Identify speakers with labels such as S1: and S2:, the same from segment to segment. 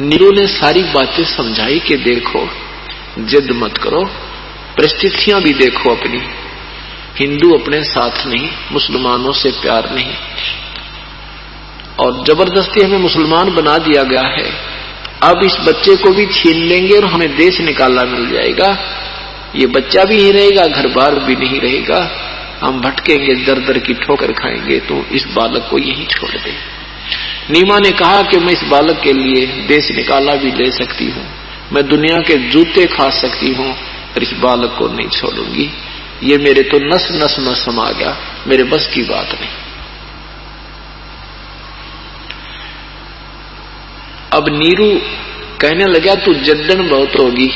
S1: नीरू ने सारी बातें समझाई कि देखो, जिद मत करो, परिस्थितियां भी देखो अपनी। हिंदू अपने साथ नहीं, मुसलमानों से प्यार नहीं, और जबरदस्ती हमें मुसलमान बना दिया गया है। अब इस बच्चे को भी छीन लेंगे और हमें देश निकाला मिल जाएगा। ये बच्चा भी नहीं रहेगा, घर बार भी नहीं रहेगा, हम भटकेंगे, दर दर की ठोकर खाएंगे। तो इस बालक को यहीं छोड़ दे। नीमा ने कहा कि मैं इस बालक के लिए देश निकाला भी ले सकती हूँ, मैं दुनिया के जूते खा सकती हूँ, पर इस बालक को नहीं छोड़ूंगी। ये मेरे तो नस नस में समा गया, मेरे बस की बात नहीं। अब नीरू कहने लगा, तू जड्डन बहुत होगी,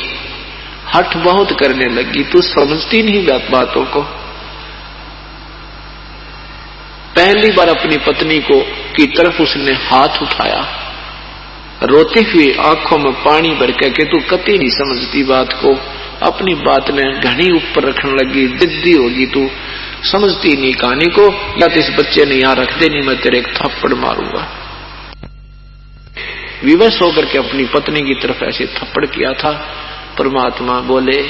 S1: हठ बहुत करने लगी, तू समझती नहीं बातों को। पहली बार अपनी पत्नी को की तरफ उसने हाथ उठाया, रोते हुए आंखों में पानी भर के तू कतई नहीं समझती बात को, अपनी बात ने घनी ऊपर रखने लगी, जिद्दी होगी, तू समझती नहीं कहानी को, या तो इस बच्चे ने यहां रख दे, नहीं मैं तेरे एक थप्पड़ मारूंगा। विवश होकर के अपनी पत्नी की तरफ ऐसे थप्पड़ किया था। परमात्मा बोले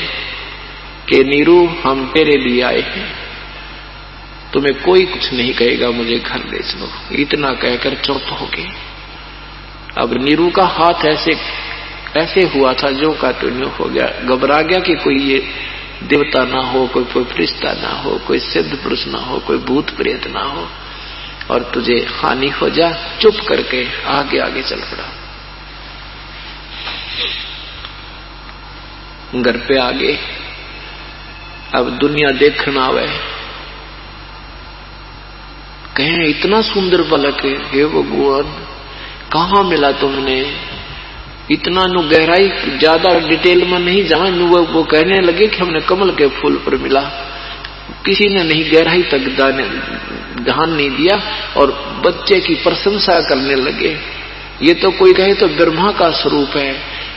S1: कि नीरू, हम तेरे लिए आए हैं, तुम्हें कोई कुछ नहीं कहेगा, मुझे घर ले चलो। इतना कहकर चुप हो गए। अब नीरू का हाथ ऐसे हुआ था जो का त्यों हो गया, घबरा गया कि कोई ये देवता ना हो, कोई फरिश्ता ना हो, कोई सिद्ध पुरुष ना हो, कोई भूत प्रेत ना हो और तुझे हानि हो जा। चुप करके आगे आगे चल पड़ा। घर पे आगे अब दुनिया देखना आवे, कहें इतना सुंदर बालक है, हे भगवान कहाँ मिला तुमने? इतना नु गहराई ज्यादा डिटेल में नहीं जाना। वो कहने लगे कि हमने कमल के फूल पर मिला, किसी ने नहीं गहराई तक ध्यान नहीं दिया और बच्चे की प्रशंसा करने लगे। ये तो कोई कहे तो ब्रह्मा का स्वरूप है,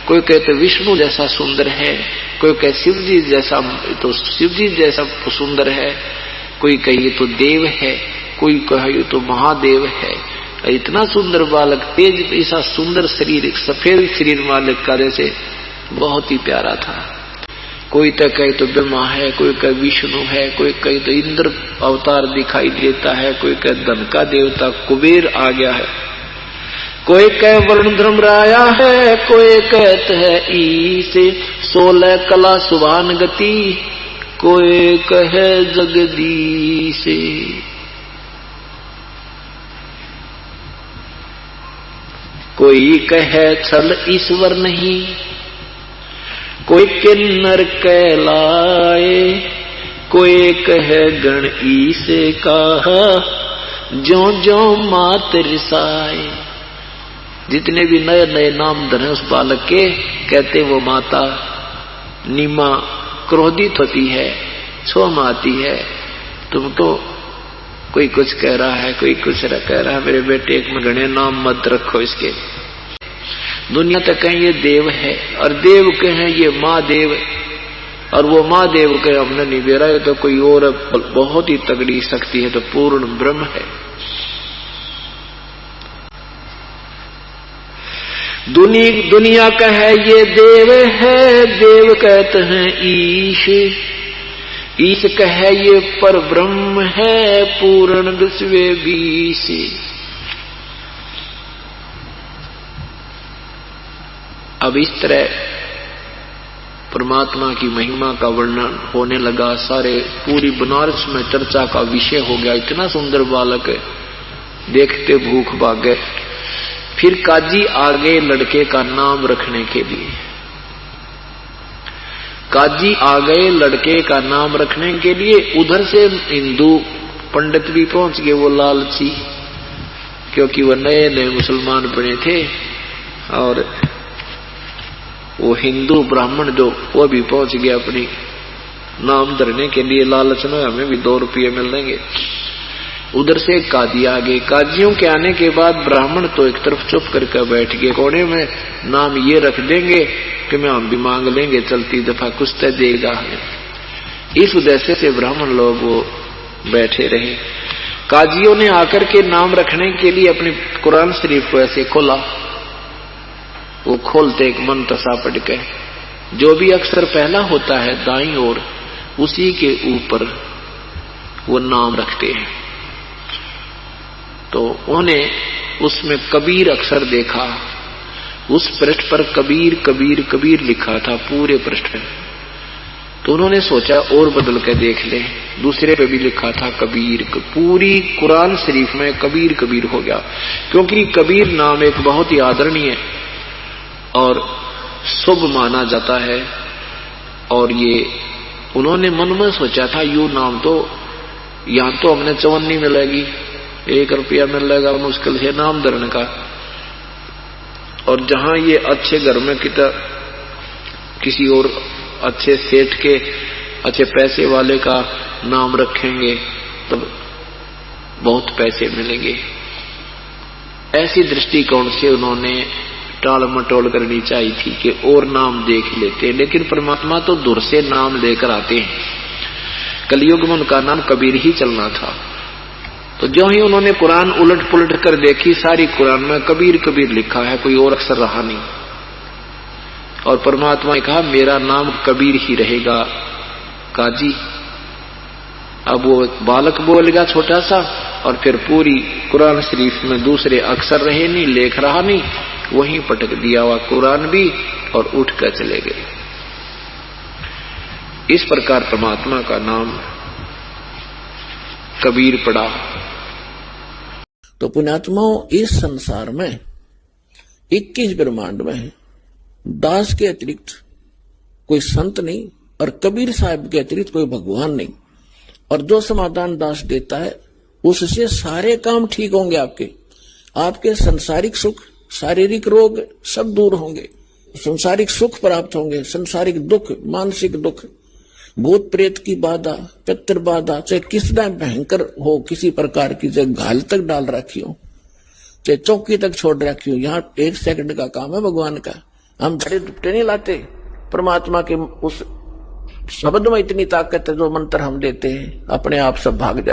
S1: कोई कहे तो विष्णु जैसा सुंदर है, कोई कहे शिव जी जैसा सुंदर है, कोई कहे तो देव है, कोई कहे तो महादेव है। इतना सुंदर बालक, तेज ऐसा सुंदर शरीर, सफेद शरीर मालिक का जैसे बहुत ही प्यारा था। कोई तो कहे तो ब्रह्मा है, कोई कहे विष्णु है, कोई कहे तो इंद्र अवतार दिखाई देता है, कोई कहे धन का देवता कुबेर आ गया है, कोई कहे वरुण धर्मराया है, कोई कहते है ईसे 16 कला सुभान गति, कोई कहे जगदीश। कोई कहे छल ईश्वर नहीं, कोई किन्नर कहलाए, कोई कहे गण ईसे कहा, जो जो मात रिसाए। जितने भी नए नए नाम धरे उस बालक के, कहते वो माता नीमा क्रोधित होती है, क्षोभ आती है, तुम तो कोई कुछ कह रहा है, कोई कुछ कह रहा है, मेरे बेटे एक में घने नाम मत रखो इसके। दुनिया तक कहें ये देव है, और देव कहें ये माँ देव, और वो माँ देव कहे हमने नहीं बेरा, ये तो कोई और बहुत ही तगड़ी शक्ति है, तो पूर्ण ब्रह्म है। दुनिया कहे ये देव है, देव कहते हैं ईश, ईश कहे ये पर ब्रह्म है, पूर्ण विश्वे बीस। अब इस तरह परमात्मा की महिमा का वर्णन होने लगा, सारे पूरी बनारस में चर्चा का विषय हो गया। इतना सुंदर बालक देखते भूख भाग गए। फिर काजी आ गए लड़के का नाम रखने के लिए, काजी आ गए लड़के का नाम रखने के लिए। उधर से हिंदू पंडित भी पहुंच गए, वो लालची, क्योंकि वो नए नए मुसलमान बने थे, और वो हिंदू ब्राह्मण जो वो भी पहुंच गया अपनी नाम धरने के लिए, लालच में हमें भी 2 रुपये मिल देंगे। उधर से काजी आ गए। काजियों के आने के बाद ब्राह्मण तो एक तरफ चुप करके बैठ गए, कोने में नाम ये रख देंगे कि मैं हम भी मांग लेंगे, चलती दफा कुछ तय देगा हमें। इस उद्देश्य से ब्राह्मण लोग वो बैठे रहे। काजियों ने आकर के नाम रखने के लिए अपनी कुरान शरीफ को ऐसे खोला, वो खोलते एक मंत्र सा पढ़ के, जो भी अक्षर पहला होता है दाईं ओर उसी के ऊपर वो नाम रखते हैं। तो उन्हें उसमें कबीर अक्षर देखा, उस पृष्ठ पर कबीर कबीर कबीर लिखा था पूरे पृष्ठ पे। तो उन्होंने सोचा और बदल के देख ले, दूसरे पे भी लिखा था कबीर। पूरी कुरान शरीफ में कबीर कबीर हो गया, क्योंकि कबीर नाम एक बहुत ही आदरणीय और शुभ माना जाता है। और ये उन्होंने मन में सोचा था, यू नाम तो यहां तो हमने चवन्नी मिलेगी, 1 रुपया मिलेगा मुश्किल से नाम धरने का, और जहां ये अच्छे घर में किसी और अच्छे सेठ के अच्छे पैसे वाले का नाम रखेंगे तो बहुत पैसे मिलेंगे। ऐसी दृष्टिकोण से उन्होंने टाल मटोल करनी चाहिए थी कि और नाम देख लेते, लेकिन परमात्मा तो दूर से नाम लेकर आते हैं। कलयुग में उनका नाम कबीर ही चलना था। तो जो ही उन्होंने कुरान उलट पुलट कर देखी, सारी कुरान में कबीर कबीर लिखा है, कोई और अक्षर रहा नहीं। और परमात्मा ने कहा मेरा नाम कबीर ही रहेगा काजी। अब वो बालक बोलेगा छोटा सा, और फिर पूरी कुरान शरीफ में दूसरे अक्षर रहे नहीं, लेख रहा नहीं, वहीं पटक दिया हुआ कुरान भी, और उठ कर चले गए। इस प्रकार परमात्मा का नाम कबीर पड़ा।
S2: तो पुण्यात्माओं, इस संसार में 21 ब्रह्मांड में है, दास के अतिरिक्त कोई संत नहीं, और कबीर साहब के अतिरिक्त कोई भगवान नहीं। और जो समाधान दास देता है उससे सारे काम ठीक होंगे। आपके सांसारिक सुख, शारीरिक रोग सब दूर होंगे, सांसारिक सुख प्राप्त होंगे, सांसारिक दुख, मानसिक दुख, भूत प्रेत की बाधा, पितृ बाधा, चाहे किस तरह भयंकर हो, किसी प्रकार की, चाहे घायल तक डाल रखी हो, चाहे चौकी तक छोड़ रखी हो, यहाँ 1 सेकंड का काम है भगवान का। हम झड़े दुपटे नहीं लाते, परमात्मा के उस शब्द में इतनी ताकत है, जो मंत्र हम देते हैं अपने आप सब भाग जाए।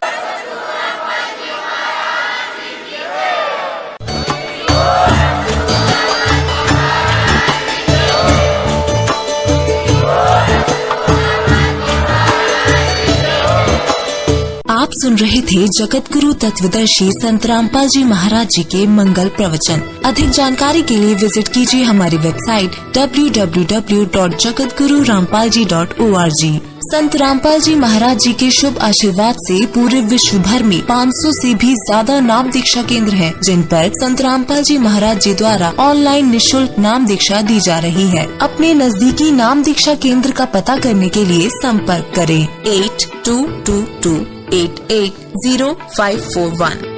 S3: आप सुन रहे थे जगत गुरु तत्वदर्शी संत रामपाल जी महाराज जी के मंगल प्रवचन। अधिक जानकारी के लिए विजिट कीजिए हमारी वेबसाइट www.jagatgururampalji.org। संत रामपाल जी महाराज जी के शुभ आशीर्वाद से पूरे विश्व भर में 500 से भी ज्यादा नाम दीक्षा केंद्र हैं, जिन पर संत रामपाल जी महाराज जी द्वारा ऑनलाइन निःशुल्क नाम दीक्षा दी जा रही है। अपने नजदीकी नाम दीक्षा केंद्र का पता करने के लिए संपर्क करें 8222880541।